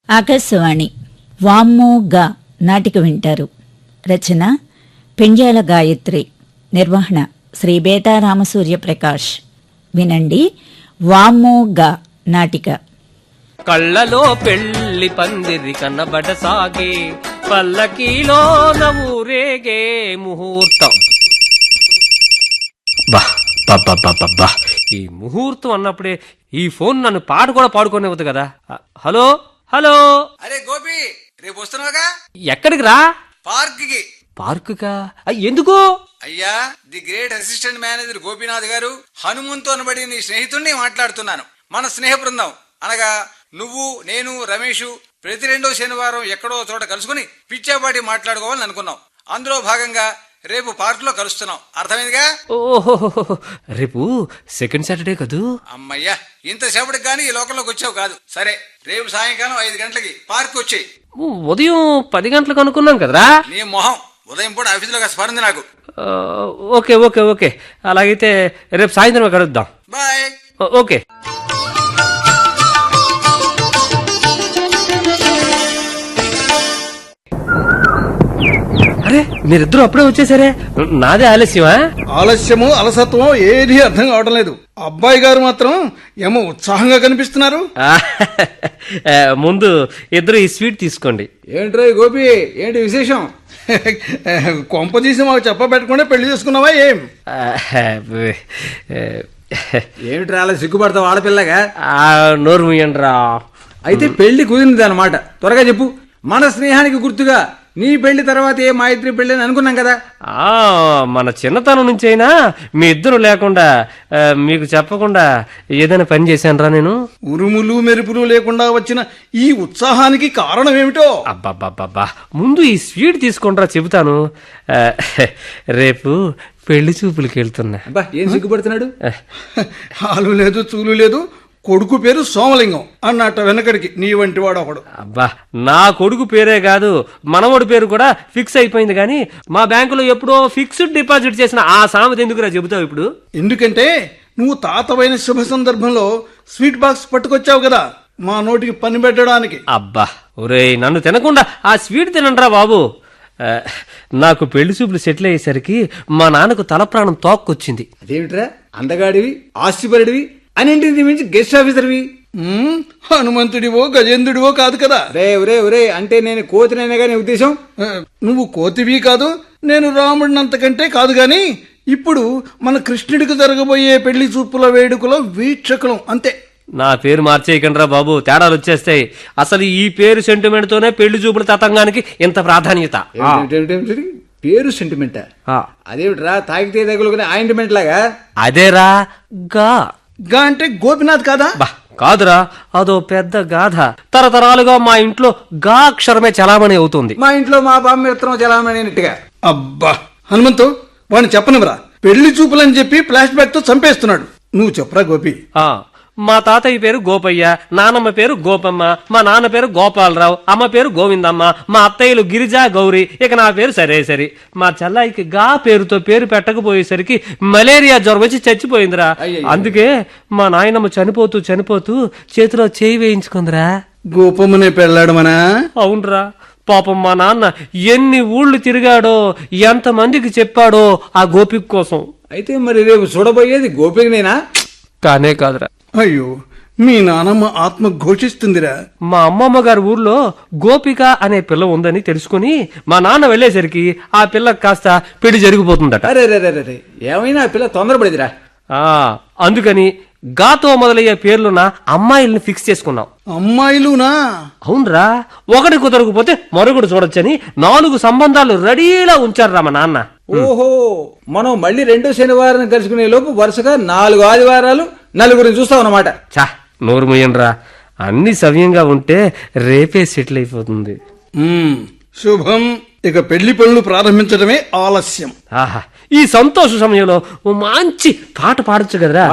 ఆకాశవాణి వామ్మో గా నాటిక వింటారు. రచన పెండ్యాల గాయత్రి. నిర్వహణ శ్రీ బేతా రామసూర్య ప్రకాష్. వినండి వామ్మో గా నాటిక. కళ్ళలో పెళ్లి పందిరి కన్నబడసాగే, పల్లకీలో నవ్వురేగే ముహూర్తం. బా ఈ ముహూర్తం అన్నప్పుడే ఈ ఫోన్ నన్ను పాట కూడా పాడుకోనివ్వదు కదా. Hello hello. అరే గోపి, రేపు వస్తున్నావుగా? ఎక్కడికి రా? పార్కుకా? ఎందుకు? అయ్యా, the great assistant manager Gopinath గారు హనుమంతు అనబడి నీ స్నేహితుడిని మాట్లాడుతున్నాను. మన స్నేహ బృందం అనగా నువ్వు, నేను, రమేష్ ప్రతి 2వ శనివారం ఎక్కడో చోట కలుసుకుని పిచ్చాపాటి మాట్లాడుకోవాలని అనుకున్నాం. అందులో భాగంగా రేపు పార్క్ లో కలుస్తున్నాం. అర్థమైందిగా? ఓహో, రేపు సెకండ్ సాటర్డే కదూ? అమ్మయ్యా, ఇంతసేపటికి గానీ ఈ లోకంలోకి వచ్చావు కాదు. సరే, రేపు సాయంకాలం 5 గంటలకి పార్క్ వచ్చేయి. ఉదయం 10 గంటలకు అనుకున్నాం కదరా? నీ మొహం, ఉదయం పూట ఆఫీసులో స్పరింది నాకు. ఓకే ఓకే ఓకే, అలాగైతే రేపు సాయంత్రం కలుద్దాం. బాయ్. ఓకే. అరే, మీరిద్దరూ అప్పుడే వచ్చేసారే. నాదే ఆలస్యమా? ఆలస్యము అలసత్వం ఏది అర్థం కావడం లేదు. అబ్బాయి గారు మాత్రం ఏమో ఉత్సాహంగా కనిపిస్తున్నారు. ముందు ఇద్దరు ఈ స్వీట్ తీసుకోండి. ఏంట్రా గోపి, ఏంటి విశేషం? కొంపదీసి మాకు చెప్పబెట్టకుండా పెళ్లి చేసుకున్నావా ఏం? ఏమిట్రా అలా సిగ్గుపడతావు ఆడపిల్లగా? నోరు ముయ్యండ్రా. అయితే పెళ్లి కుదిరింది అన్నమాట. త్వరగా చెప్పు. మన స్నేహానికి గుర్తుగా నీ పెళ్లి తర్వాత ఏ మా ఇద్దరి పెళ్లి అని అనుకున్నాం కదా. మన చిన్నతనం నుంచి అయినా మీ ఇద్దరు లేకుండా మీకు చెప్పకుండా ఏదైనా పని చేశానురా నేను? ఉరుములు మెరుపులు లేకుండా వచ్చిన ఈ ఉత్సాహానికి కారణం ఏమిటో? అబ్బాబ్బాబ్బా, ముందు ఈ స్వీట్ తీసుకుంటారా చెబుతాను. రేపు పెళ్లి చూపులకి వెళ్తున్నా. అబ్బా, ఏం సిగ్గుపడుతున్నాడు? హాలు లేదు, చూలు లేదు. కొడుకు పేరు సోమలింగం అన్నట్ట వెనకడికి నీ వంటి వాడు ఒకడు. అబ్బా, నా కొడుకు పేరే కాదు, మనవడి పేరు కూడా ఫిక్స్ అయిపోయింది. కానీ మా బ్యాంకులో ఎప్పుడో ఫిక్స్డ్ డిపాజిట్ చేసిన ఆ సామెత ఎందుకురా చెబుతావు ఇప్పుడు? ఎందుకంటే నువ్వు తాతవైన శుభ సందర్భంలో స్వీట్ బాక్స్ పట్టుకొచ్చావు కదా మా నోటికి పని పెట్టడానికి. అబ్బా, ఒరేయ్, నన్ను తినకుండా ఆ స్వీట్ తినండ్రా బాబు. నాకు పెళ్లి చూపులు సెటిల్ అయ్యేసరికి మా నాన్నకు తల ప్రాణం తోక్కొచ్చింది. అదేమిట్రా, అందగాడివి, ఆస్తిపరుడివి, అన్నింటిని మించి గెస్ట్ ఆఫీసర్వి. హనుమంతుడివో గజేంద్రుడివో కాదు కదా. రే అంటే నేను కోతినైనా గానీ ఉద్దేశం? నువ్వు కోతివి కాదు, నేను రాముడినంతకంటే కాదు గాని ఇప్పుడు మన కృష్ణుడికి జరగబోయే పెళ్లి చూపుల వేడుకలో వీక్షకులం అంతే. నా పేరు మార్చేయకండ్రా బాబు, తేడాలు వచ్చేస్తాయి. అసలు ఈ పేరు సెంటిమెంట్ తోనే పెళ్లి చూపుల తతంగానికి ఇంత ప్రాధాన్యత. పేరు సెంటిమెంట్? అదేమిట్రా, తాగితే తగులుకునే ఆయింట్మెంట్ లాగా? అదేరా గా. గా అంటే గోపినాథ్ కాదా? బా, కాదురా, అదో పెద్ద గాథ. తరతరాలుగా మా ఇంట్లో గా అక్షరమే చలామణి అవుతుంది. మా ఇంట్లో మా బామ్మిత్రం చలామణినట్టుగా. అబ్బా హనుమంతు, వాడిని చెప్పనివరా. పెళ్లి చూపులని చెప్పి ఫ్లాష్ బ్యాక్ తో చంపేస్తున్నాడు. నువ్వు చెప్పరా గోపి. మా తాతయ్య పేరు గోపయ్య, నానమ్మ పేరు గోపమ్మ, మా నాన్న పేరు గోపాలరావు, అమ్మ పేరు గోవిందమ్మ, మా అత్తయ్యలు గిరిజా గౌరి, ఇక నా పేరు సరేసరి. మా చెల్లాయికి గా పేరుతో పేరు పెట్టకపోయేసరికి మలేరియా జ్వరం వచ్చి చచ్చిపోయిందిరా. అందుకే మా నాయనమ్మ చనిపోతూ చేతిలో చేయి వేయించుకుందిరా. గోపమ్మనే పెళ్ళాడమనా? అవునరా. పాపం మా నాన్న ఎన్ని ఊళ్ళు తిరిగాడో, ఎంతమందికి చెప్పాడో ఆ గోపిక కోసం. అయితే మరి రేపు చూడబోయేది గోపికనేనా? కానే కాదురా. అయ్యో, మీ నానమ్మ ఆత్మ ఘోషిస్తుందిరా. మా అమ్మమ్మ గారి ఊర్లో గోపిక అనే పిల్ల ఉందని తెలుసుకుని మా నాన్న వెళ్లేసరికి ఆ పిల్లకి కాస్త పెళ్లి జరిగిపోతుందట. అరే ఏమైనా ఆ పిల్ల తొందరపడిదిరా. అందుకని గాతో మొదలయ్యే పేర్లున్న అమ్మాయిల్ని ఫిక్స్ చేసుకున్నాం. అమ్మాయిలునా? అవునరా. ఒకటి కుదరకపోతే మరొకటి చూడొచ్చని 4 సంబంధాలు రెడీలా ఉంచారురా మా నాన్న. ఓహో, మనం మళ్ళీ 2వ శనివారం కలుసుకునే లోపు వరుసగా 4 ఆదివారాలు నలుగురిని చూస్తాం అన్నమాట. చా, నోరు ముయ్యండ్రా. అన్ని సవ్యంగా ఉంటే రేపే సెటిల్ అయిపోతుంది. శుభం. ఇక పెళ్లి పనులు ప్రారంభించడమే ఆలస్యం. ఆహా, ఈ సంతోష సమయంలో మంచి పాట పాడొచ్చు కదరా?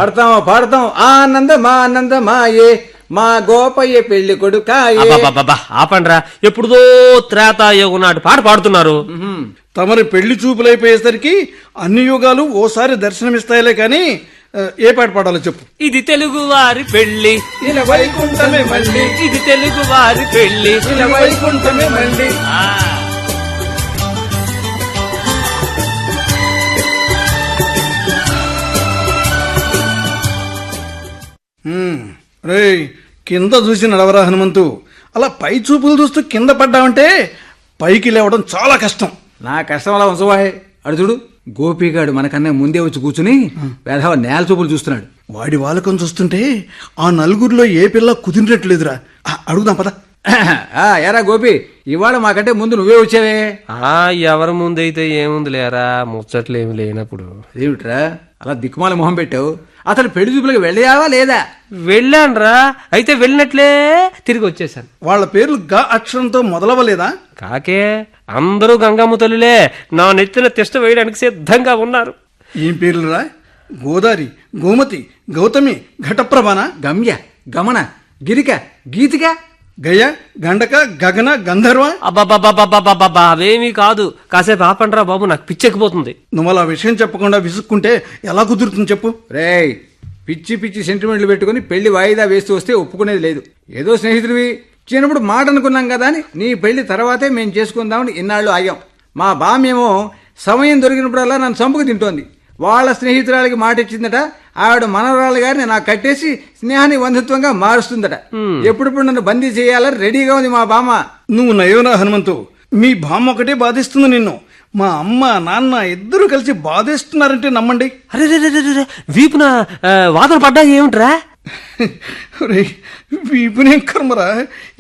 పాడతాం. ఆనందమాయే మా గోపయ్య పెళ్లి కొడుకాయే. ఆపండ్రా, ఎప్పుడుదో త్రేతాయుగం నాటి పాట పాడుతున్నారు. తమరి పెళ్లి చూపులైపోయేసరికి అన్ని యుగాలు ఓసారి దర్శనమిస్తాయిలే కాని ఏ పాట పాడాలో చెప్పు. ఇది తెలుగు వారి పెళ్లి, ఇలా వైకుంఠమే మళ్ళీ, ఇది తెలుగు వారి పెళ్లి, ఇలా వైకుంఠమే మళ్ళీ. రేయ్, కింద చూసి నడవరా హనుమంతు. అలా పై చూపులు చూస్తూ కింద పడ్డావంటే పైకి లేవడం చాలా కష్టం. నా కష్టం అలా ఉంచవాయ్. అడు చూడు, గోపిగాడు మనకన్నా ముందే వచ్చి కూర్చుని వేధవ నేల చూపులు చూస్తున్నాడు. వాడి వాలకం చూస్తుంటే ఆ నలుగురిలో ఏ పిల్ల కుదిరినట్లేదురా. అడుగుదాం పద. ఏరా గోపి, ఇవాళ మాకంటే ముందు నువ్వే వచ్చావే. ఎవరి ముందైతే ఏముంది లేరా, ముచ్చట్లు ఏమి లేనప్పుడు. అదేమిట్రా అలా దిక్కుమాల మొహం పెట్టావు? అసలు పెళ్లి చూపులకు వెళ్ళావా లేదా? వెళ్ళానురా, అయితే వెళ్ళినట్లే తిరిగి వచ్చేసాను. వాళ్ళ పేర్లు గా అక్షరంతో మొదలవలేదా? కాకే, అందరూ గంగమ్మ తల్లులే. నా నెత్తిన తిష్ట వేయడానికి సిద్ధంగా ఉన్నారు. ఏం పేర్లురా? గోదారి, గోమతి, గౌతమి, ఘటప్రభాన, గమ్య, గమన, గిరిక, గీతిక, గయ, గండక, గగన, గంధర్వ. అబ్బాబ్బాబ్బాబ్బాబ్బా, అవేమీ కాదు. కాసేపు ఆపండ్రా బాబు, నాకు పిచ్చెక్కిపోతుంది. నువ్వు అలా విషయం చెప్పకుండా విసుక్కుంటే ఎలా కుదురుతుంది చెప్పు. రేయ్, పిచ్చి పిచ్చి సెంటిమెంట్లు పెట్టుకుని పెళ్లి వాయిదా వేస్తూ వస్తే ఒప్పుకునేది లేదు. ఏదో స్నేహితుడివి, చిన్నప్పుడు మాట అనుకున్నాం కదా అని నీ పెళ్లి తర్వాతే మేము చేసుకుందామని ఇన్నాళ్ళు ఆగాం. మా బామ్మేమో సమయం దొరికినప్పుడల్లా నన్ను చంపుకు తింటోంది. వాళ్ళ స్నేహితురాలకి మాట ఇచ్చిందట, ఆవిడ మనవరాలు గారిని నాకు కట్టేసి స్నేహాన్ని బంధుత్వంగా మారుస్తుందట. ఎప్పుడప్పుడు నన్ను బందీ చేయాలని రెడీగా ఉంది మా బామ్మ. నువ్వు నయోనా హనుమంతు, మీ బామ్మ ఒకటే బాధిస్తుంది నిన్ను. మా అమ్మ నాన్న ఇద్దరు కలిసి బాధిస్తున్నారంటే నమ్మండి. అరే వీపున వాదన పడ్డా ఏమిట్రా? వీపునేం కర్మరా,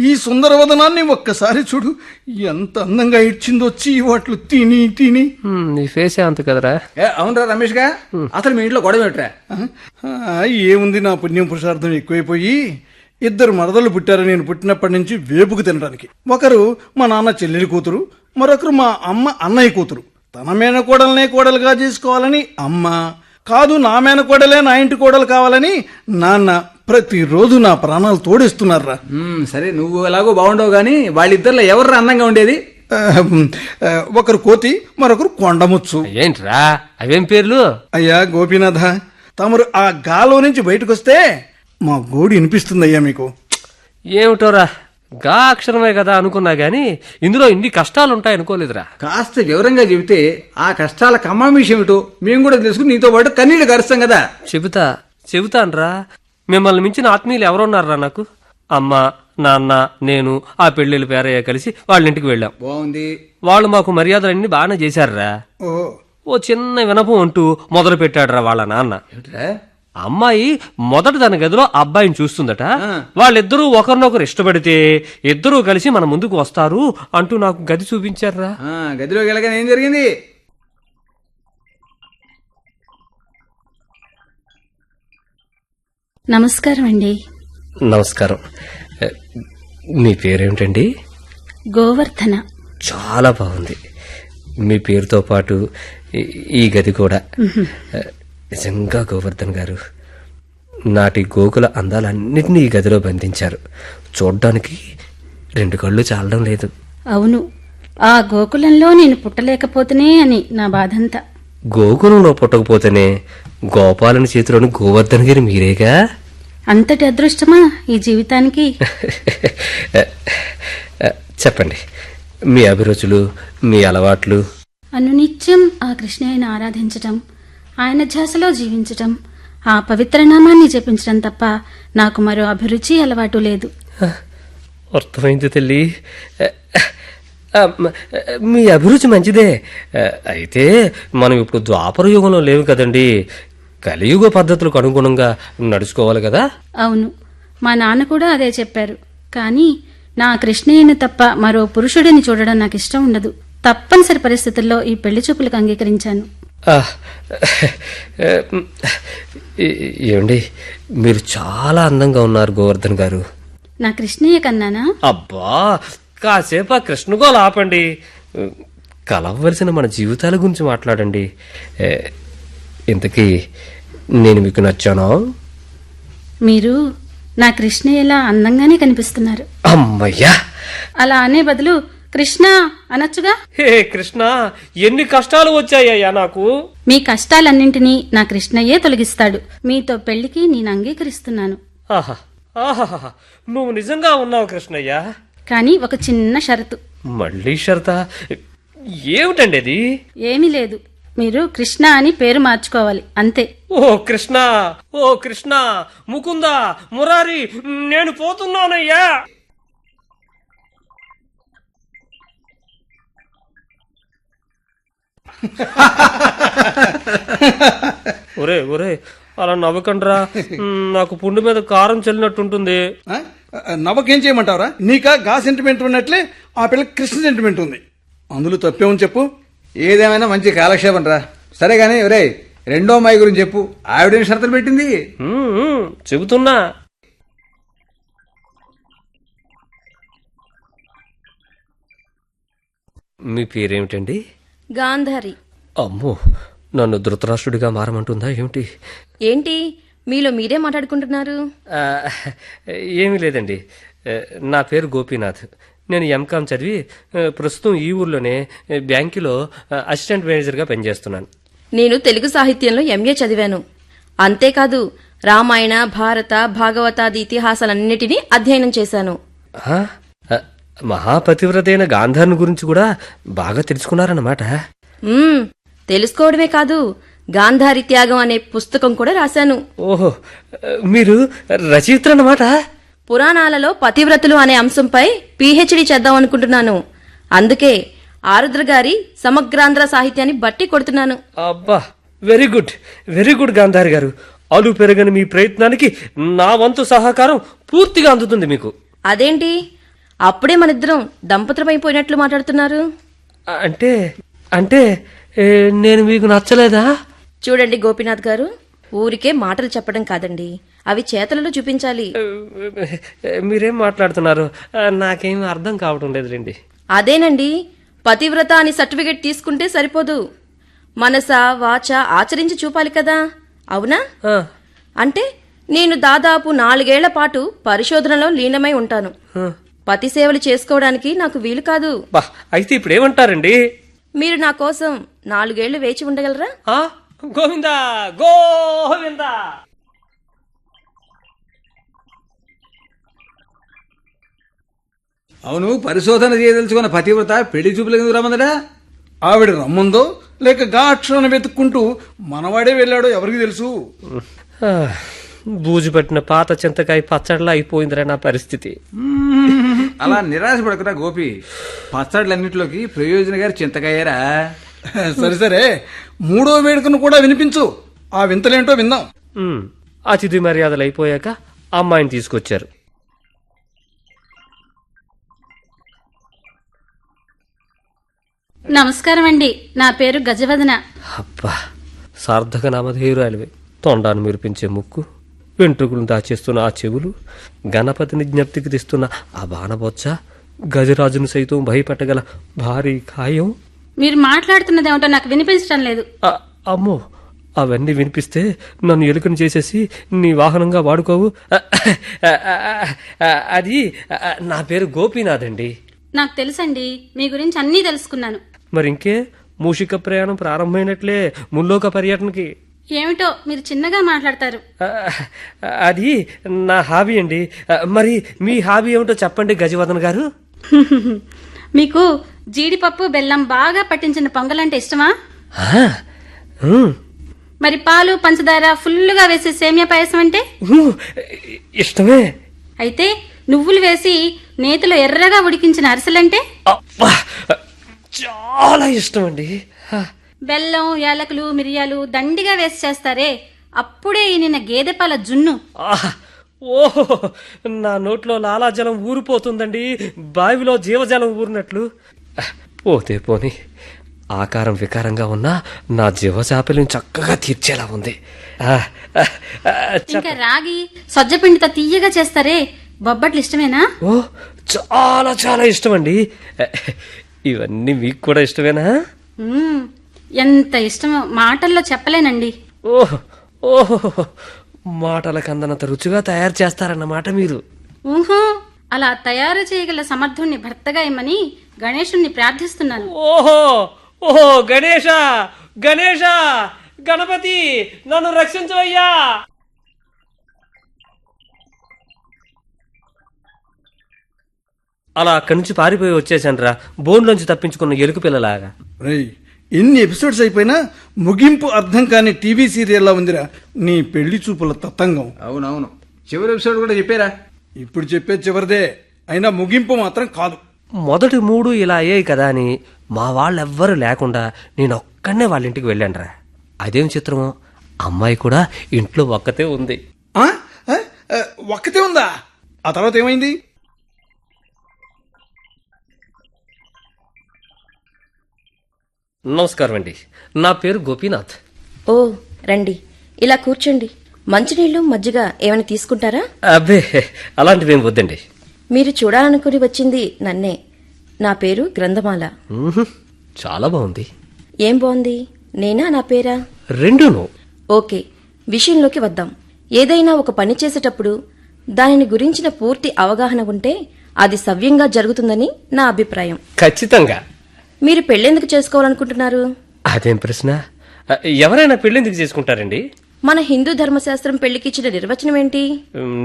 ఈ సుందరవదనాన్ని ఒక్కసారి చూడు, ఎంత అందంగా ఇచ్చిందో చీవాట్లు తిని తిని. నీ ఫేసే అంత కదరా. అవునరా రమేష్ గా, అసలు మీ ఇంట్లో గొడవ ఏమిట్రా? ఏముంది, నా పుణ్యం పురుషార్థం ఎక్కువైపోయి ఇద్దరు మరదలు పుట్టారు నేను పుట్టినప్పటి నుంచి వేపుకు తినడానికి. ఒకరు మా నాన్న చెల్లెలి కూతురు, మరొకరు మా అమ్మ అన్నయ్య కూతురు. తన మేనకోడలనే కోడలుగా చేసుకోవాలని అమ్మ, కాదు నా మేనకోడలే నా ఇంటి కోడలు కావాలని నాన్న ప్రతిరోజు నా ప్రాణాలు తోడేస్తున్నారా. సరే, నువ్వు ఎలాగో బాగుండవు గాని వాళ్ళిద్దరిలో ఎవర్రా అందంగా ఉండేది? ఒకరు కోతి, మరొకరు కొండముచ్చు. ఏంట్రా అవేం పేర్లు? అయ్యా గోపీనాథ, తమరు ఆ గాలో నుంచి బయటకు వస్తే మా గోడు వినిపిస్తుంది అయ్యా మీకు. ఏమిటోరా, గా అక్షరమే కదా అనుకున్నా గాని ఇందులో ఇన్ని కష్టాలుంటాయి అనుకోలేదురా. కాస్త వివరంగా చెబితే ఆ కష్టాల కమ్మామిషం ఏమిటో మేము కూడా తెలుసుకుని నీతో పాటు కన్నీళ్లు కరుస్తాం కదా. చెబుతాన్రా. మిమ్మల్ని మించిన ఆత్మీయులు ఎవరున్నారా నాకు? అమ్మ, నాన్న, నేను ఆ పెళ్లిళ్ళ పేరయ్య కలిసి వాళ్ళ ఇంటికి వెళ్ళాం. బాగుంది. వాళ్ళు మాకు మర్యాదలన్నీ బాగానే చేశారురా. ఓ చిన్న వినపం అంటూ మొదలు పెట్టాడురా వాళ్ళ నాన్న. అమ్మాయి మొదట తన గదిలో అబ్బాయిని చూస్తుందట. వాళ్ళిద్దరూ ఒకరినొకరు ఇష్టపడితే ఇద్దరూ కలిసి మన ముందుకు వస్తారు అంటూ నాకు గది చూపించారా. గదిలోకి వెళ్ళగానే ఏం జరిగింది? నమస్కారం అండి. నమస్కారం. మీ పేరేమిటండి? గోవర్ధన. చాలా బాగుంది. మీ పేరుతో పాటు ఈ గది కూడా. నిజంగా గోవర్ధన్ గారు, నాటి గోకుల అందాలన్నిటినీ ఈ గదిలో బంధించారు. చూడ్డానికి 2 కళ్ళు చాలడం లేదు. అవును, ఆ గోకులంలో నేను పుట్టలేకపోతేనే అని నా బాధంతా. గోకులంలో పుట్టకపోతేనే గోపాలని చేతిలోని గోవర్ధన్ గారి మీరేగా. అంతటి అదృష్టమా ఈ జీవితానికి? చెప్పండి, మీ అభిరుచులు, మీ అలవాట్లు. అనునిత్యం ఆ కృష్ణయ్యను ఆరాధించటం, ఆయన ధ్యాసలో జీవించటం, ఆ పవిత్ర నామాన్ని జపించడం తప్ప నాకు మరో అభిరుచి అలవాటు లేదు. అర్థమైంది తల్లి. మీ అభిరుచి మంచిదే. అయితే మనం ఇప్పుడు ద్వాపర యుగంలో లేవు కదండి. కలియుగ పద్ధతులకు అనుగుణంగా నడుచుకోవాలి కదా. అవును, మా నాన్న కూడా అదే చెప్పారు. కానీ నా కృష్ణయ్యను తప్ప మరో పురుషుడిని చూడడం నాకు ఇష్టం ఉండదు. తప్పనిసరి పరిస్థితుల్లో ఈ పెళ్లి చూపులకు అంగీకరించాను. ఏమండి, మీరు చాలా అందంగా ఉన్నారు గోవర్ధన్ గారు. నా కృష్ణయ్య కన్నానా? అబ్బా, కాసేపు ఆ కృష్ణగోలు ఆపండి. కలవలసిన మన జీవితాల గురించి మాట్లాడండి. ఇంతకీ నేను మీకు నచ్చానా? మీరు నా కృష్ణయ్యలా అందంగానే కనిపిస్తున్నారు. అమ్మయ్యా! అలా అనే బదులు కృష్ణ అనొచ్చుగా. హే కృష్ణ, ఎన్ని కష్టాలు వచ్చాయ్యా నాకు. మీ కష్టాలన్నింటినీ నా కృష్ణయ్యే తొలగిస్తాడు. మీతో పెళ్లికి నేను అంగీకరిస్తున్నాను. ఆహా ఆహా, నువ్వు నిజంగా ఉన్నావు కృష్ణయ్య. కానీ ఒక చిన్న షరతు. మళ్ళీ షరతా? ఏమిటండి అది? ఏమీ లేదు, మీరు కృష్ణ అని పేరు మార్చుకోవాలి, అంతే. ఓ కృష్ణ, ఓ కృష్ణ, ముకుంద, మురారి, నేను పోతున్నానయ్యా. ఒరే ఒరే, అలా నవ్వకండ్రా, నాకు పుండు మీద కారం చల్లినట్టుంటుంది. ఆ? నవ్వకేం చేయమంటావరా? నీకా గా సెంటిమెంట్ ఉన్నట్లే ఆ పిల్లకి కృష్ణ సెంటిమెంట్ ఉంది. అందులో తప్పేమని చెప్పు. ఏదేమైనా మంచి కాలక్షేపం రా. సరే గానీ ఒరే, రెండో అమ్మాయి గురించి చెప్పు. ఆవిడేం షరతులు పెట్టింది? చెబుతున్నా. మీ పేరేమిటండి? గాంధారి. అమ్మో, నన్ను ధృతరాష్ట్రుడిగా మారమంటుందా ఏమిటి? ఏంటి మీలో మీరే మాట్లాడుకుంటున్నారు? ఆ, ఏమీ లేదండి. నా పేరు గోపీనాథ్. నేను ఎంకామ్ చదివి ప్రస్తుతం ఈ ఊర్లోనే బ్యాంకులో అసిస్టెంట్ మేనేజర్గా పనిచేస్తున్నాను. నేను తెలుగు సాహిత్యంలో ఎంఏ చదివాను. అంతేకాదు రామాయణ, భారత, భాగవతాది ఇతిహాసాలన్నిటినీ అధ్యయనం చేశాను. ఆ, మహాపతివ్రతైన గాంధార్ని గురించి కూడా బాగా తెలుసుకున్నారన్నమాట. తెలుసుకోవడమే కాదు, గాంధారి త్యాగం అనే పుస్తకం కూడా రాశాను. ఓహో, మీరు రచయిత్ర అన్నమాట. పురాణాలలో పతివ్రతలు అనే అంశంపై పీహెచ్డీ చేద్దాం అనుకుంటున్నాను. అందుకే ఆరుద్ర గారి సమగ్రాంధ్ర సాహిత్యాన్ని బట్టి కొడుతున్నాను. అబ్బా, very good, very good Gandhari గారు. అలు పెరగని మీ ప్రయత్నానికి నా వంతు సహకారం పూర్తిగా అందుతుంది మీకు. అదేంటి అప్పుడే మనిద్దరం దంపతులమైపోయినట్లు మాట్లాడుతున్నారు? అంటే అంటే నేను మీకు నచ్చలేదా? చూడండి గోపీనాథ్ గారు, ఊరికే మాటలు చెప్పడం కాదండి, అవి చేతలలో చూపించాలి. మీరేం మాట్లాడుతున్నారు? నాకేం అర్థం కావటం లేదులేండి. అదేనండి, పతివ్రత అని సర్టిఫికెట్ తీసుకుంటే సరిపోదు, మనస వాచ ఆచరించి చూపాలి కదా, అవునా? అంటే నేను దాదాపు 4 ఏళ్ల పాటు పరిశోధనలో లీనమై ఉంటాను. పతి సేవలు చేసుకోవడానికి నాకు వీలు కాదు. అయితే ఇప్పుడు ఏమంటారండి? మీరు నా కోసం 4 ఏళ్లు వేచి ఉండగలరా? గోవిందా గోవిందా. అవును, పరిశోధన చేయదలుచుకున్న పతివ్రత పెళ్లి చూపులకు ఎందుకు రమ్మందడా? ఆవిడ రమ్మందో లేక గా అక్షరాన్ని వెతుక్కుంటూ మనవాడే వెళ్ళాడో ఎవరికి తెలుసు. బూజు పట్టిన పాత చింతకాయ పచ్చడిలా అయిపోయిందిరా నా పరిస్థితి. అలా నిరాశపడకురా గోపి, పచ్చళ్ళన్నింటిలోకి ప్రయోజన గారి చింతకాయరా. సరే సరే, 3వ వేడుకను కూడా వినిపించు, ఆ వింతలేంటో విందాం. అతిథి మర్యాదలు అయిపోయాక అమ్మాయిని తీసుకొచ్చారు. నమస్కారం అండి, నా పేరు గజవదన. అబ్బా, సార్థక నామధేయురాలివే. తొండాను మెరిపించే ముక్కు, వెంట్రుకలను దాచేస్తున్న ఆ చెవులు, గణపతిని జ్ఞప్తికి తెస్తున్న ఆ బాణబొచ్చ, గజరాజును సైతం భయపెట్టగల భారీ కాయం. మీరు మాట్లాడుతున్నదేమిటో నాకు వినిపించడం లేదు. అమ్మో, అవన్నీ వినిపిస్తే నన్ను ఎలుకను చేసేసి నీ వాహనంగా వాడుకోవు. అది నా పేరు గోపీనాథ్ అండి. నాకు తెలుసండి, మీ గురించి అన్నీ తెలుసుకున్నాను. మరింకే, మూషిక ప్రయాణం ప్రారంభమైనట్లే ముల్లోక పర్యటనకి. ఏమిటో మీరు చిన్నగా మాట్లాడతారు. అది నా హాబీ అండి. మరి మీ హాబీ ఏమిటో చెప్పండి గజవదన్ గారు. మీకు జీడిపప్పు బెల్లం బాగా పట్టించిన పొంగలంటే ఇష్టమా? మరి పాలు పంచదార ఫుల్లుగా వేసే సేమియా పాయసం అంటే ఇష్టమే. అయితే నువ్వులు వేసి నేతిలో ఎర్రగా ఉడికించిన అరిసెలంటే చాలా ఇష్టం అండి. బెల్లం, యాలకులు, మిరియాలు దండిగా వేసి చేస్తారే, అప్పుడే నిన్న గేదె పాల జున్ను. ఓహో, నా నోట్లో లాలాజలం ఊరిపోతుందండి, బావిలో జీవజలం ఊరినట్లు. పోతే పోని, ఆకారం వికారంగా ఉన్నా నా జీవచాపల్యం చక్కగా తీర్చేలా ఉంది. ఇంకా రాగి సజ్జపిండితో తీయగా చేస్తారే, బొబ్బట్లు ఇష్టమేనా? ఓ, చాలా చాలా ఇష్టం అండి. ఇవన్నీ మీకు కూడా ఇష్టమేనా? ఎంత ఇష్టమో మాటల్లో చెప్పలేనండి. ఓహో ఓహో, మాటల కందనంత రుచిగా తయారు చేస్తారన్నమాట మీరు. ఊహో, అలా తయారు చేయగల సమర్థుణ్ణి భర్తగా ఇమ్మని గణేశుణ్ణి ప్రార్థిస్తున్నాను. ఓహో ఓహో గణేశ గణేశ గణపతి నన్ను రక్షించవయ్యా. అలా అక్కడి నుంచి పారిపోయి వచ్చేసానురా, బోన్లోంచి తప్పించుకున్న ఎలుక పిల్లలాగా. రేయ్, ఎన్ని ఎపిసోడ్స్ అయిపోయినా ముగింపు అర్థం కాని టీవీ సీరియల్లా ఉందిరా నీ పెళ్లి చూపుల తతంగం. అవునవును, చివరి ఎపిసోడ్ కూడా చెప్పారా? ఇప్పుడు చెప్పే చివరిదే, అయినా ముగింపు మాత్రం కాదు. మొదటి 3 ఇలా అయ్యాయి కదా అని మా వాళ్ళెవ్వరూ లేకుండా నేను ఒక్కడనే వాళ్ళ ఇంటికి వెళ్ళానురా. అదేం చిత్రమో, అమ్మాయి కూడా ఇంట్లో ఒక్కతే ఉంది. ఆ? ఆ? ఆ, ఒక్కతే ఉందా? ఆ తర్వాత ఏమైంది? నమస్కారం అండి, నా పేరు గోపీనాథ్. ఓ రండి, ఇలా కూర్చోండి. మంచినీళ్లు మజ్జిగ ఏమైనా తీసుకుంటారా? అబ్బే, అలాంటివేం వద్దండి. మీరు చూడాలనుకుని వచ్చింది నన్నే. నా పేరు గ్రంథమాల. మ్మ్హ్, చాలా బాగుంది. ఏం బాగుంది, నేనా నా పేరా? రెండూను. ఓకే, విషయంలోకి వద్దాం. ఏదైనా ఒక పని చేసేటప్పుడు దానిని గురించిన పూర్తి అవగాహన ఉంటే అది సవ్యంగా జరుగుతుందని నా అభిప్రాయం. ఖచ్చితంగా. మీరు పెళ్ళెందుకు చేసుకోవాలనుకుంటున్నారు? అదేం ప్రశ్న? ఎవరైనా పెళ్ళెందుకు చేసుకుంటారండి? మన హిందూ ధర్మశాస్త్రం పెళ్లికిచ్చిన నిర్వచనం ఏంటి?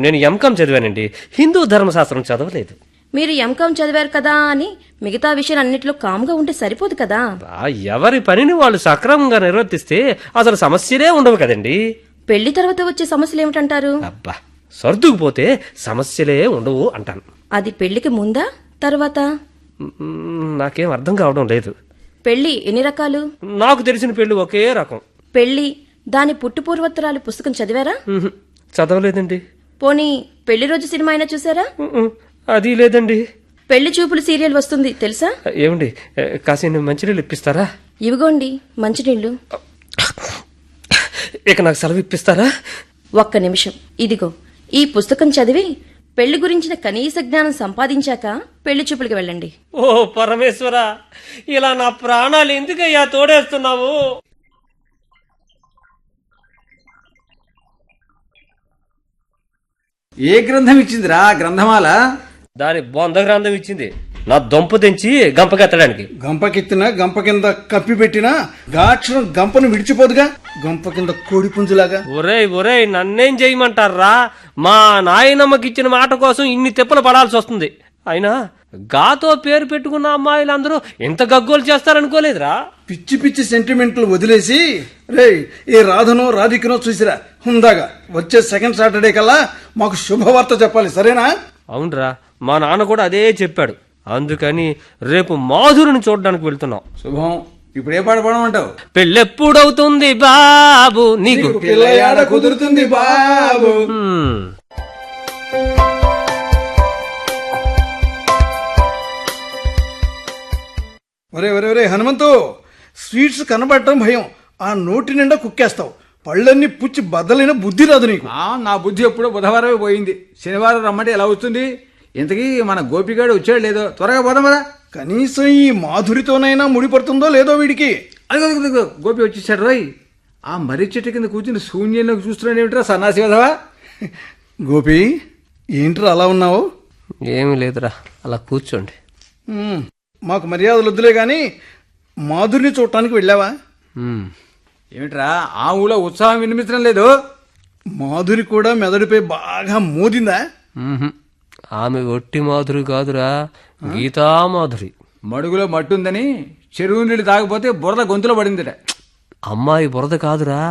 నేను ఎంకాం చదివానండి, హిందూ ధర్మశాస్త్రం చదవలేదు. మీరు ఎంకాం చదివారు కదా అని మిగతా విషయాలన్నింటిలో కామ్గా ఉంటే సరిపోదు కదా. ఎవరి పనిని వాళ్ళు సక్రమంగా నిర్వర్తిస్తే అసలు సమస్యలే ఉండవు కదండి. పెళ్లి తర్వాత వచ్చే సమస్యలు ఏమిటంటారు? అబ్బా, సర్దుకుపోతే సమస్యలే ఉండవు అంటాను. అది పెళ్లికి ముందా తర్వాత? నాకేం అర్థం కావడం లేదు. పెళ్లి ఎన్ని రకాలు? నాకు తెలిసిన పెళ్లి ఒకే రకం. పెళ్లి దాని పుట్టుపూర్వోత్తరాలు పుస్తకం చదివారా? మ్మ్హ్, చదవలేదండి. పోనీ పెళ్లి రోజు సినిమా అయినా చూసారా? మ్మ్, అది లేదండి. పెళ్లి చూపులు సీరియల్ వస్తుంది తెలుసా? ఏమండి, కాసిన మంచినీళ్ళు ఇప్పిస్తారా? ఇవిగోండి మంచినీళ్లు. ఇక నాకు సెలవు ఇప్పిస్తారా? ఒక్క నిమిషం, ఇదిగో ఈ పుస్తకం చదివి పెళ్లి గురించిన కనీస జ్ఞానం సంపాదించాక పెళ్లి చూపులకి వెళ్ళండి. ఓ పరమేశ్వర, ఇలా నా ప్రాణాలు ఎందుకయ్యా తోడేస్తున్నావు? ఏ గ్రంథం ఇచ్చిందిరా గ్రంథమాల? దాని బొంద గ్రంథం ఇచ్చింది, నా దొంప తెంచి గంపకెత్తడానికి. గంపకెత్తినా గంప కింద కప్పి పెట్టినా గాక్షరం గంపను విడిచిపోదుగా, గంప కింద కోడి పుంజులాగా. ఒరేయ్ ఒరేయ్, నన్నేం చేయమంటారా? మా నాయనమ్మకిచ్చిన మాట కోసం ఇన్ని తిప్పలు పడాల్సి వస్తుంది. అయినా గాతో పేరు పెట్టుకున్న అమ్మాయిలందరూ ఇంత గగ్గోలు చేస్తారనుకోలేదురా. పిచ్చి పిచ్చి సెంటిమెంట్లు వదిలేసి రేయ్, ఈ రాధనో రాధికనో చూసిరా హుందాగా. వచ్చే సెకండ్ సాటర్డే కల్లా మాకు శుభవార్త చెప్పాలి, సరేనా? అవునరా, మా నాన్న కూడా అదే చెప్పాడు. అందుకని రేపు మాధురిని చూడడానికి వెళ్తున్నాం. శుభం. ఇప్పుడు ఏ పాట పాడమంటావు? పెళ్ళెప్పుడవుతుంది బాబు నీకు? పిల్లయాడ కుదురుతుంది బాబు. ఒరే ఒరే ఒరే హనుమంతు, స్వీట్స్ కనబడటం భయం, ఆ నోటి నిండా కుక్కేస్తావు. పళ్ళన్నీ పుచ్చి బద్దలైన బుద్ధి రాదు నీకు. నా బుద్ధి ఎప్పుడో బుధవారమే పోయింది. శనివారం రమ్మంటే ఎలా వస్తుంది? ఇంతకీ మన గోపిగాడు వచ్చాడు లేదో? త్వరగా పోదాం కదా. కనీసం ఈ మాధురితోనైనా ముడిపడుతుందో లేదో వీడికి. అదిగో గోపి వచ్చేసాడు రోయ్. ఆ మర్రి చెట్టు కింద కూర్చుని శూన్యంలోకి చూస్తున్నాడు ఏమిట్రా సన్నాసి వదవా? గోపి, ఏంట్రా అలా ఉన్నావు? ఏమీ లేదురా, అలా కూర్చోండి. మాకు మర్యాదలు వద్దులే గాని మాధురిని చూడటానికి వెళ్ళావా? ఏమిట్రా ఆ ఊళ్ళో ఉత్సాహం వినిపించడం లేదు? మాధురి కూడా మెదడుపై బాగా మోదిందా? ఆమె ఒట్టి మాధురి కాదురా, గీతా మాధురి. మడుగులో మట్టుందని చెరువు నీళ్ళు తాగిపోతే బురద గొంతులో పడిందిట. అమ్మాయి బురద కాదురా,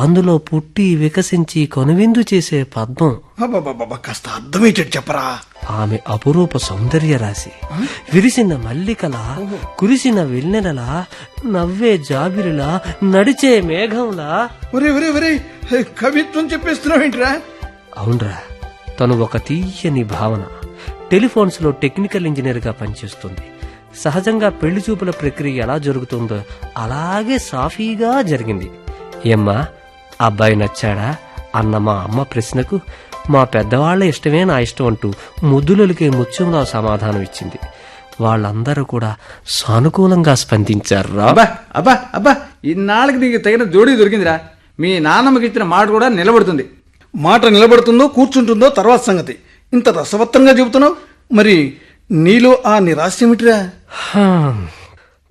అందులో పుట్టి వికసించి కనువిందు చేసే పద్మం. అబ్బబ్బబ్బబ్బ, కాస్త అర్థమయ్యేటట్టు చెప్పరా. ఆమె అపురూప సౌందర్య రాశి. విరిసిన మల్లికలా, కురిసిన వెన్నెలలా, నవ్వే జాబిరిలా, నడిచే మేఘంలా. ఒరే ఒరే ఒరే, కవిత్వం చెప్పేస్తున్నావేంట్రా? అవునరా, తను ఒక తీయని భావన. టెలిఫోన్స్ లో టెక్నికల్ ఇంజనీర్ గా పనిచేస్తుంది. సహజంగా పెళ్లి చూపుల ప్రక్రియ ఎలా జరుగుతుందో అలాగే సాఫీగా జరిగింది. ఏమ్మా, అబ్బాయి నచ్చాడా అన్న మా అమ్మ ప్రశ్నకు మా పెద్దవాళ్ల ఇష్టమే నా ఇష్టం అంటూ ముద్దులొలికే ముత్యంగా సమాధానం ఇచ్చింది. వాళ్ళందరూ కూడా సానుకూలంగా స్పందించారు. అబ్బా అబ్బా అబ్బా, ఇన్నాళ్ళకి నీకు తగిన జోడీ దొరికిందిరా. మీ నాన్నమ్మకి ఇచ్చిన మాట కూడా నిలబడుతుంది. మాట నిలబడుతుందో కూర్చుంటుందో తర్వాత సంగతి. ఇంత రసవత్తంగా చెబుతున్నావు. మరి నీలో ఆ నిరాశమిటిరా? హా,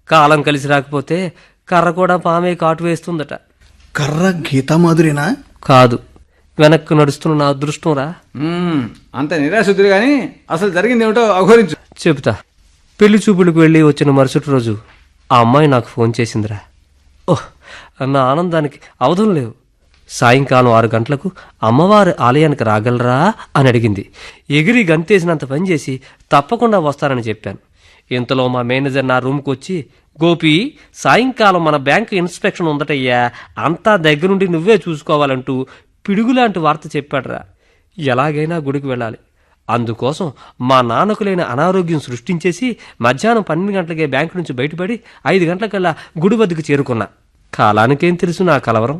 కాలం కలిసి రాకపోతే కర్ర కూడా పామే కాటు వేస్తుందట. కర్ర గీతామాధురేనా? కాదు, వెనక్కు నడుస్తున్న నా అదృష్టం రా. అంత నిరాశుద్ధుడు గాని అసలు జరిగింది ఏమిటో అఘోరించు. చెబుతా. పెళ్లి చూపులకు వెళ్ళి వచ్చిన మరుసటి రోజు ఆ అమ్మాయి నాకు ఫోన్ చేసిందిరా. ఓహ్, నా ఆనందానికి అవధులు లేవు. సాయంకాలం 6 గంటలకు అమ్మవారి ఆలయానికి రాగలరా అని అడిగింది. ఎగిరి గంతేసినంత పని చేసి తప్పకుండా వస్తానని చెప్పాను. ఇంతలో మా మేనేజర్ నా రూమ్కి వచ్చి, గోపి, సాయంకాలం మన బ్యాంకు ఇన్స్పెక్షన్ ఉందటయ్యా, అంతా దగ్గరుండి నువ్వే చూసుకోవాలంటూ పిడుగులాంటి వార్త చెప్పాడురా. ఎలాగైనా గుడికి వెళ్ళాలి. అందుకోసం మా నాన్నకు లేని అనారోగ్యం సృష్టించేసి మధ్యాహ్నం 12 గంటలకే బ్యాంకు నుంచి బయటపడి 5 గంటలకల్లా గుడి వద్దకు చేరుకున్నా. కాలానికేం తెలుసు నా కలవరం.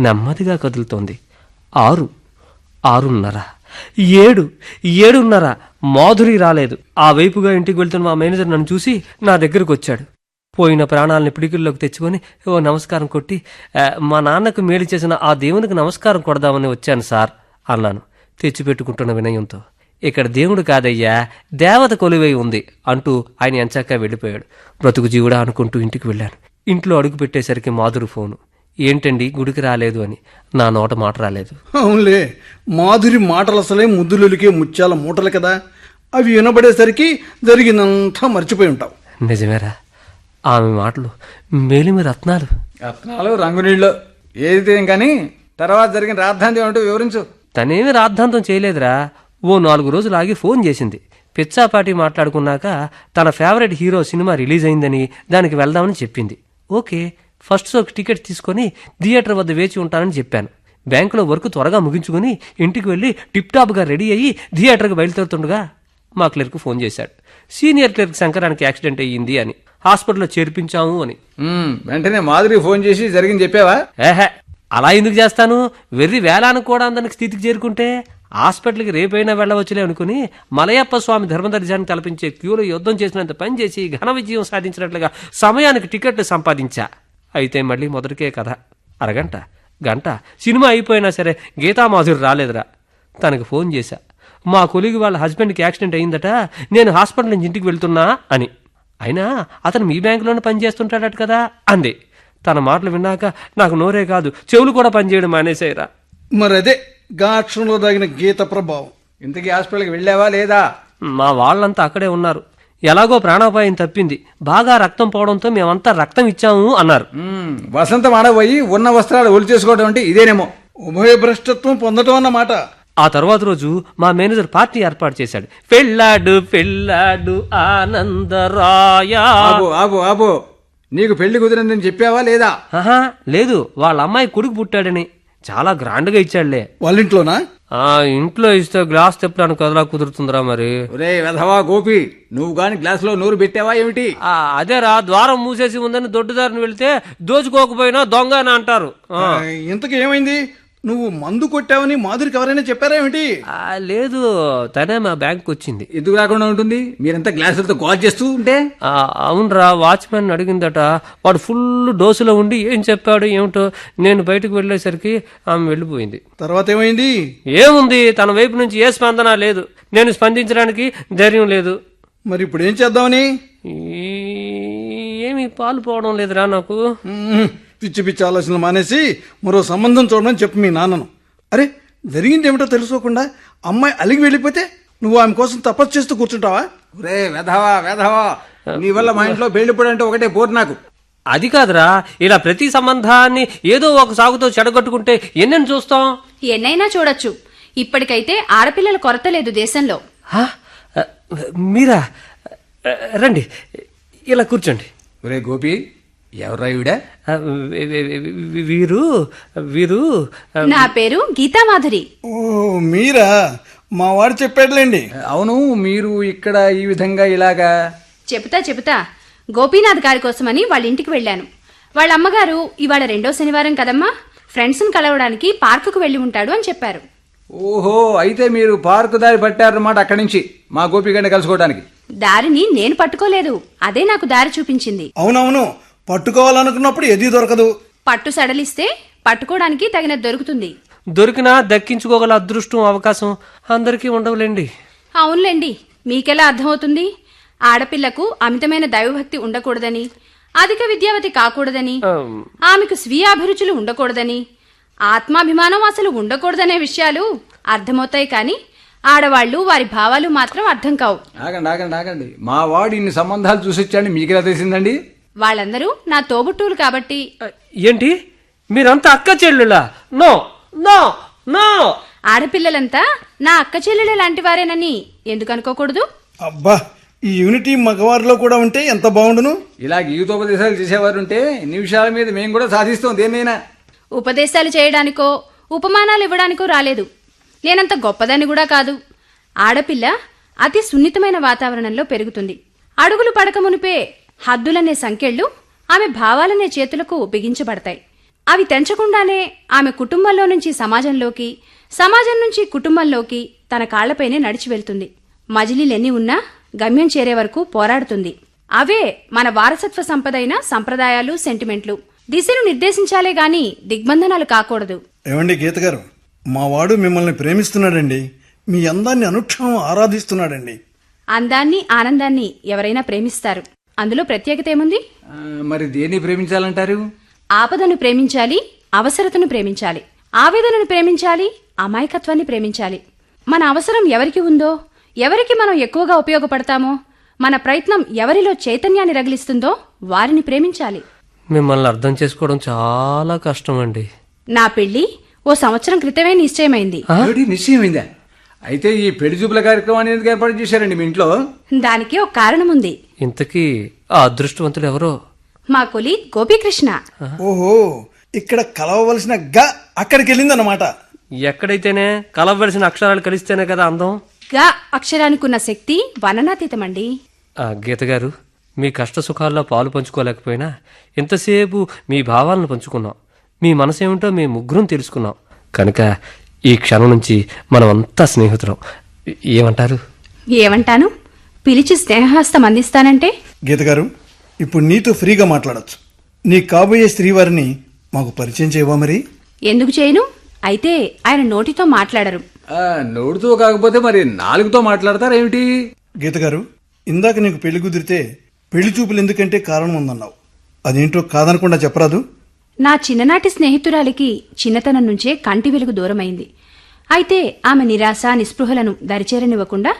నెమ్మదిగా కదులుతోంది. 6, 6:30, 7, 7:30. మాధురి రాలేదు. ఆ వైపుగా ఇంటికి వెళ్తున్న మా మేనేజర్ నన్ను చూసి నా దగ్గరకు వచ్చాడు. పోయిన ప్రాణాలని పిడికిల్లోకి తెచ్చుకొని ఓ నమస్కారం కొట్టి, మా నాన్నకు మేలు చేసిన ఆ దేవునికి నమస్కారం కొడదామని వచ్చాను సార్ అన్నాను తెచ్చిపెట్టుకుంటున్న వినయంతో. ఇక్కడ దేవుడు కాదయ్యా, దేవత కొలువై ఉంది అంటూ ఆయన ఎంచాక వెళ్ళిపోయాడు. బ్రతుకు జీవుడా అనుకుంటూ ఇంటికి వెళ్ళాను. ఇంట్లో అడుగు పెట్టేసరికి మాధురి ఫోను. ఏంటండి గుడికి రాలేదు అని. నా నోట మాట రాలేదు. అవునులే, మాధురి మాటలు అసలే ముద్దులొలికే ముత్యాల మూటలు కదా. అవి వినబడేసరికి జరిగినంతా మర్చిపోయి ఉంటావు. నిజమేరా, ఆమె మాటలు మేలిమి రత్నాలు. రత్నాలు రంగునీళ్ళు ఏదైతే కానీ తర్వాత జరిగిన రాద్ధాంతం ఏమిటో వివరించు. తనేమి రాద్ధాంతం చేయలేదురా. ఓ 4 రోజులు ఆగి ఫోన్ చేసింది. పిచ్చాపాటి మాట్లాడుకున్నాక తన ఫేవరెట్ హీరో సినిమా రిలీజ్ అయిందని దానికి వెళ్దామని చెప్పింది. ఓకే, ఫస్ట్ షోకి టికెట్ తీసుకొని థియేటర్ వద్ద వేచి ఉంటానని చెప్పాను. బ్యాంకులో వర్క్ త్వరగా ముగించుకుని ఇంటికి వెళ్ళి టిప్ టాప్గా రెడీ అయ్యి థియేటర్కి బయలుదేరుతుండగా మా క్లర్క్ ఫోన్ చేశాడు. సీనియర్ క్లర్క్ శంకరానికి యాక్సిడెంట్ అయ్యింది అని, హాస్పిటల్లో చేర్పించాము అని. వెంటనే మాధురి ఫోన్ చేసి జరిగింది చెప్పావా? ఏహే, అలా ఎందుకు చేస్తాను? వెర్రి వేలానికి కూడా అందరికి స్థితికి చేరుకుంటే హాస్పిటల్కి రేపైనా వెళ్ళవచ్చులే అనుకుని మలయప్ప స్వామి ధర్మదర్శనాన్ని తలపించే క్యూలో యుద్ధం చేసినంత పని చేసి ఘన విజయం సాధించినట్లుగా సమయానికి టికెట్లు సంపాదించా. అయితే మళ్ళీ మొదటికే కథ. అరగంట, గంట సినిమా అయిపోయినా సరే గీతామాధురి రాలేదురా. తనకు ఫోన్ చేశా. మా కొలిగి వాళ్ళ హస్బెండ్కి యాక్సిడెంట్ అయిందట, నేను హాస్పిటల్ నుంచి ఇంటికి వెళ్తున్నా అని. అయినా అతను మీ బ్యాంకులోనే పనిచేస్తుంటాడట కదా అంది. తన మాటలు విన్నాక నాకు నోరే కాదు చెవులు కూడా పనిచేయడం మానేసాయిరా. మరదే గాక్షంలో దాగిన గీత ప్రభావం. ఇంతకీ హాస్పిటల్కి వెళ్ళావా లేదా? మా వాళ్ళంతా అక్కడే ఉన్నారు. ఎలాగో ప్రాణాపాయం తప్పింది, బాగా రక్తం పోవడంతో మేమంతా రక్తం ఇచ్చాము అన్నారు. వసంతం ఆడబోయి ఉన్న వస్త్రాలు ఒలి చేసుకోవడం అంటే ఇదేనేమో. ఉభయ భ్రష్టత్వం పొందటం అన్నమాట. ఆ తర్వాత రోజు మా మేనేజర్ పార్టీ ఏర్పాటు చేశాడు. పెళ్ళాడు పెళ్ళాడు ఆనందరాయ. ఆబో ఆబో ఆబో, నీకు పెళ్లి కుదిరిందని చెప్పావా లేదా? ఆహా, లేదు, వాళ్ళ అమ్మాయి కొడుకు పుట్టాడని చాలా గ్రాండ్గా ఇచ్చాడులే. వాళ్ళింట్లోనా? ఆ ఇంట్లో ఇస్తే గ్లాస్ తెప్పడానికి కదలా కుదురుతుందిరా మరి. ఒరే వెధవా గోపి, నువ్వు గాని గ్లాసులో నూరు పెట్టావా ఏమిటి? అదేరా, ద్వారం మూసేసి ఉందని దొడ్డుదారిని వెళ్తే దోచుకోకపోయినా దొంగ అని అంటారు. ఇంతకు ఏమైంది? నువ్వు మందు కొట్టావని మాధురికి ఎవరైనా చెప్పారా ఏమిటి? లేదు, తనే మా బ్యాంక్ వచ్చింది. ఎందుకు రాకుండా ఉంటుంది? మీరంతా గ్లాసులతో కాల్ చేస్తూ ఉంటే. అవునరా, వాచ్మెన్ అడిగిందట. వాడు ఫుల్ డోసులో ఉండి ఏం చెప్పాడు ఏమిటో. నేను బయటకు వెళ్ళేసరికి ఆమె వెళ్ళిపోయింది. తర్వాత ఏమైంది? ఏముంది, తన వైపు నుంచి ఏ స్పందన లేదు. నేను స్పందించడానికి ధైర్యం లేదు. మరి ఇప్పుడు ఏం చేద్దామని? ఏమీ పాలు పోవడం లేదురా నాకు. పిచ్చి పిచ్చి ఆలోచనలు మానేసి మరో సంబంధం చూడమని చెప్పు మీ నాన్నను. అరే, జరిగింది ఏమిటో తెలుసుకోకుండా అమ్మాయి అలిగి వెళ్ళిపోతే నువ్వు ఆమె కోసం తపస్సు చేస్తూ కూర్చుంటావా? ఒరే వెధవా వెధవా, నీ వల్ల మా ఇంట్లో పెళ్లిపడంటే ఒకటే పోరు నాకు. అది కాదురా, ఇలా ప్రతి సంబంధాన్ని ఏదో ఒక సాగుతో చెడగొట్టుకుంటే ఎన్నెన్ని చూస్తాం. ఎన్నైనా చూడొచ్చు. ఇప్పటికైతే ఆడపిల్లల కొరత లేదు దేశంలో. మీరా, రండి, ఇలా కూర్చోండి. ఒరే గోపి, ఎవరా ఈవిడ? వీరు వీరు నా పేరు గీతామాధురి. ఓ మీరా? మా వాడు చెప్పాడులేండి. అవును, మీరు ఇక్కడ ఈ విధంగా ఇలాగా? చెబుతా గోపీనాథ్ గారి కోసమని వాళ్ళ ఇంటికి వెళ్ళాను. వాళ్ళ అమ్మగారు ఇవాళ 2వ శనివారం కదమ్మా, ఫ్రెండ్స్ని కలవడానికి పార్కుకు వెళ్ళి ఉంటాడు అని చెప్పారు. ఓహో, అయితే మీరు పార్కు దారి పట్టారన్నమాట అక్కడి నుంచి మా గోపి గారిని కలుసుకోవడానికి. దారిని నేను పట్టుకోలేదు, అదే నాకు దారి చూపించింది. అవునవును, పట్టుకోవాలనుకున్నప్పుడు ఏదీ దొరకదు. పట్టు సడలిస్తే పట్టుకోవడానికి తగినది దొరుకుతుంది. దొరికినా దక్కించుకోగల అదృష్టం అవకాశం అందరికీ ఉండవులేండి. అవునులేండి, మీకెలా అర్థమవుతుంది? ఆడపిల్లకు అమితమైన దైవభక్తి ఉండకూడదని, అధిక విద్యావతి కాకూడదని, ఆమెకు స్వీయ అభిరుచులు ఉండకూడదని, ఆత్మాభిమానం అసలు ఉండకూడదనే విషయాలు అర్థమవుతాయి. కానీ ఆడవాళ్లు వారి భావాలు మాత్రం అర్థం కావు. ఆగండి. మా వాడు ఇన్ని సంబంధాలు చూసొచ్చాడని మీకెలా తెలిసిందండి? వాళ్ళందరూ నా తోబుట్టువులు కాబట్టి. ఏంటి మీరంతా అక్క చెల్లులా? No no no. ఆడపిల్లలంతా నా అక్క చెల్లెళ్ళ లాంటి వారేనని ఎందుకు అనుకోకూడదు? అబ్బా, ఈ యూనిటీ మగవారిలో కూడా ఉంటే ఎంత బాగుండును. ఇలా గీతోపదేశాలు చేసేవారు ఉంటే నిమిషాల మీద మేము కూడా సాధిస్తాం దేన్నైనా. ఉపదేశాలు చేయడానికో ఉపమానాలు ఇవ్వడానికో రాలేదు. నేనంత గొప్పదాన్ని కూడా కాదు. ఆడపిల్ల అతి సున్నితమైన వాతావరణంలో పెరుగుతుంది. అడుగులు పడక మునిపే హద్దులనే సంకెళ్ళు ఆమె భావాలనే చేతులకు బిగించబడతాయి. అవి తెంచకుండానే ఆమె కుటుంబంలో నుంచి సమాజంలోకి, సమాజం నుంచి కుటుంబంలోకి తన కాళ్లపైనే నడిచి వెళ్తుంది. మజిలీలెన్ని ఉన్నా గమ్యం చేరే వరకు పోరాడుతుంది. అవే మన వారసత్వ సంపదైన సంప్రదాయాలు, సెంటిమెంట్లు. దిశను నిర్దేశించాలే గాని దిగ్బంధనాలు కాకూడదు. ఏమండి గీత గారు, మా వాడు మిమ్మల్ని ప్రేమిస్తున్నాడండి. మీ అందాన్ని అనుక్షణం ఆరాధిస్తున్నాడండి. అందాన్ని, ఆనందాన్ని ఎవరైనా ప్రేమిస్తారు. అందులో ప్రత్యేకత ఏముంది? మరి దేన్ని ప్రేమించాలంటారు? ఆపదను ప్రేమించాలి, అవసరతను ప్రేమించాలి, ఆవేదనను ప్రేమించాలి, అమాయకత్వాన్ని ప్రేమించాలి. మన అవసరం ఎవరికి ఉందో, ఎవరికి మనం ఎక్కువగా ఉపయోగపడతామో, మన ప్రయత్నం ఎవరిలో చైతన్యాన్ని రగిలిస్తుందో వారిని ప్రేమించాలి. మిమ్మల్ని అర్థం చేసుకోవడం చాలా కష్టం అండి. నా పెళ్లి ఓ సంవత్సరం క్రితమే నిశ్చయమైంది. నిశ్చయమైందా? అయితే ఈ పెళ్లి చూపుల కార్యక్రమాన్ని ఎందుకు ఏర్పాటు చేశారండి మీ ఇంట్లో? దానికి ఒక కారణం ఉంది. ఇంతకీ ఆ అదృష్టవంతుడు ఎవరో? మా కొలి గోపీకృష్ణ. ఓహో, ఇక్కడ కలవవలసిన గ అక్కడికి వెళ్ళిందన్నమాట. ఎక్కడైతేనే కలవలసిన అక్షరాలు కలిస్తేనే కదా అందం. గా అక్షరానికున్న శక్తి వర్ణనాతీతమండి. గీత గారు, మీ కష్ట సుఖాల్లో పాలు పంచుకోలేకపోయినా ఇంతసేపు మీ భావాలను పంచుకున్నాం. మీ మనసేమిటో మీ ముగ్గురం తెలుసుకున్నాం. కనుక ఈ క్షణం నుంచి మనం అంతా స్నేహితులం. ఏమంటారు? ఏమంటాను? పిలిచి స్నేహహస్తం అందిస్తానంటే? గీత గారు, ఇప్పుడు నీతో ఫ్రీగా మాట్లాడొచ్చు. నీ కాబోయే శ్రీవారిని మాకు పరిచయం చేయవా? మరి ఎందుకు చేయను? అయితే ఆయన నోటితో మాట్లాడరు. నోటితో కాకపోతే మరి నాలుగుతో మాట్లాడతారేమిటి? గీత గారు, ఇందాక నీకు పెళ్లి కుదిరితే పెళ్లి చూపులు ఎందుకంటే కారణం ఉందన్నావు. అదేంటో కాదనకుండా చెప్పరాదు? నా చిన్ననాటి స్నేహితురాలికి చిన్నతనం నుంచే కంటి వెలుగు దూరమైంది. అయితే ఆమె నిరాశ, నిస్పృహలను దరిచేరనివ్వకుండా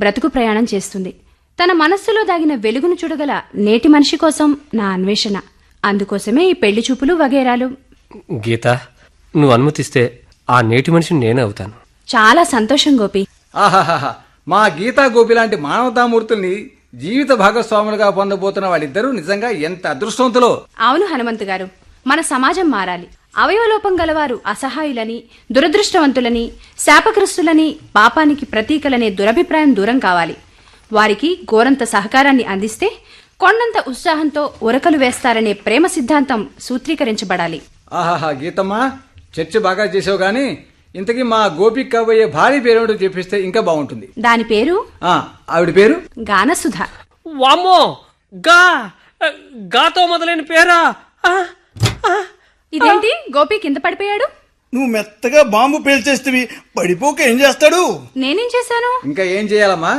బ్రతుకు ప్రయాణం చేస్తుంది. తన మనస్సులో దాగిన వెలుగును చూడగల నేటి మనిషి కోసం నా అన్వేషణ. అందుకోసమే ఈ పెళ్లి చూపులు వగేరాలు. గీత, నువ్వు అనుమతిస్తే ఆ నేటి మనిషిని నేనే అవుతాను. చాలా సంతోషం గోపి. ఆహాహా, మా గీతా గోపి లాంటి మానవతామూర్తుల్ని జీవిత భాగస్వాములుగా పొందబోతున్న వాళ్ళిద్దరూ నిజంగా ఎంత అదృష్టవంతులో. అవును హనుమంతు గారు, మన సమాజం మారాలి. అవయవలోపం గలవారు అసహాయులని, దురదృష్టవంతులని, శాపగ్రస్తులని, పాపానికి ప్రతీకలనే దురభిప్రాయం దూరం కావాలి. వారికి గోరంత సహకారాన్ని అందిస్తే కొండంత ఉత్సాహంతో ఉరకలు వేస్తారనే ప్రేమ సిద్ధాంతం సూత్రీకరించబడాలి. ఆహాహా, గీతమ్మా, చర్చ బాగా చేసావు గాని ఇంతకీ మా గోపికి కాబోయే భార్య పేరేమిటో చెప్పిస్తే ఇంకా బాగుంటుంది. దాని పేరు? ఆవిడ పేరు గానసుధ. వామ్మో, గాతో మొదలైన పేరా? ఇదేంటి గోపి కింద పడిపోయాడు? నువ్వు మెత్తగా బాంబు పేల్చేస్తేవి, పడిపోక ఏం చేస్తాడు? నేనేం చేశాను? ఇంకా ఏం చేయాలమ్మా?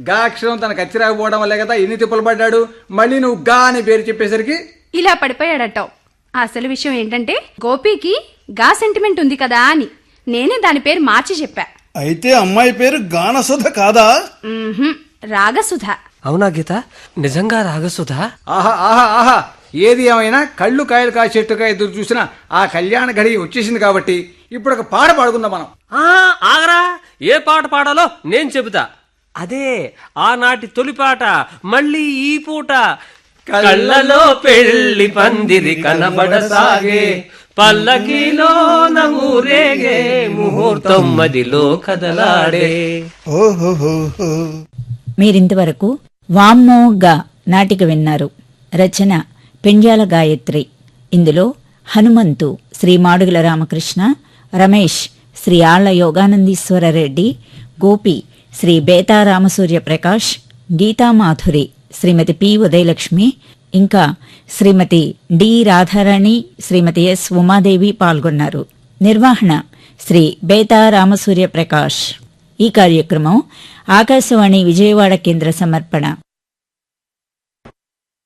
గా అక్షరం తన కచ్చి రాకపోవడం వల్లే కదా ఇన్ని తిప్పలు పడ్డాడు. మళ్ళీ నువ్వు గా అని పేరు చెప్పేసరికి ఇలా పడిపోయాడటావు. అసలు విషయం ఏంటంటే గోపికి గా సెంటిమెంట్ ఉంది కదా అని నేనే దాని పేరు మార్చి చెప్పా. అయితే అమ్మాయి పేరు గానసుధ కాదా? రాగసుధ. అవునా గీత, నిజంగా రాగసుధ? ఆహా ఆహా ఆహా, ఏది ఏమైనా కళ్ళు కాయలు కాసేట్టుగా ఎదురు చూసినా ఆ కళ్యాణ గడి వచ్చేసింది కాబట్టి ఇప్పుడు ఒక పాట పాడుకుందాం మనం. ఆగరా, ఏ పాట పాడాలో నేను చెబుతా. అదే ఆనాటి తొలి పాట, మళ్ళీ ఈ పూట. కళ్ళలో పెళ్లి పందిరి కనబడసాగే, పల్లకిలో నూరేగే, ముహూర్తం మదిలో కదలాడే. ఓహోహోహో. మీరింతవరకు వామ్మో గా నాటిక విన్నారు. రచన పెండ్యాల గాయత్రి. ఇందులో హనుమంతు శ్రీ మాడుగుల రామకృష్ణ, రమేష్ శ్రీ ఆళ్ల యోగానందీశ్వర రెడ్డి, గోపి శ్రీ బేతా రామసూర్య ప్రకాష్, గీతామాధురి శ్రీమతి పి ఉదయలక్ష్మి, ఇంకా శ్రీమతి డి రాధారాణి, శ్రీమతి ఎస్ ఉమాదేవి పాల్గొన్నారు. నిర్వహణ శ్రీ బేతా రామసూర్య ప్రకాష్. ఈ కార్యక్రమం ఆకాశవాణి విజయవాడ కేంద్ర సమర్పణ.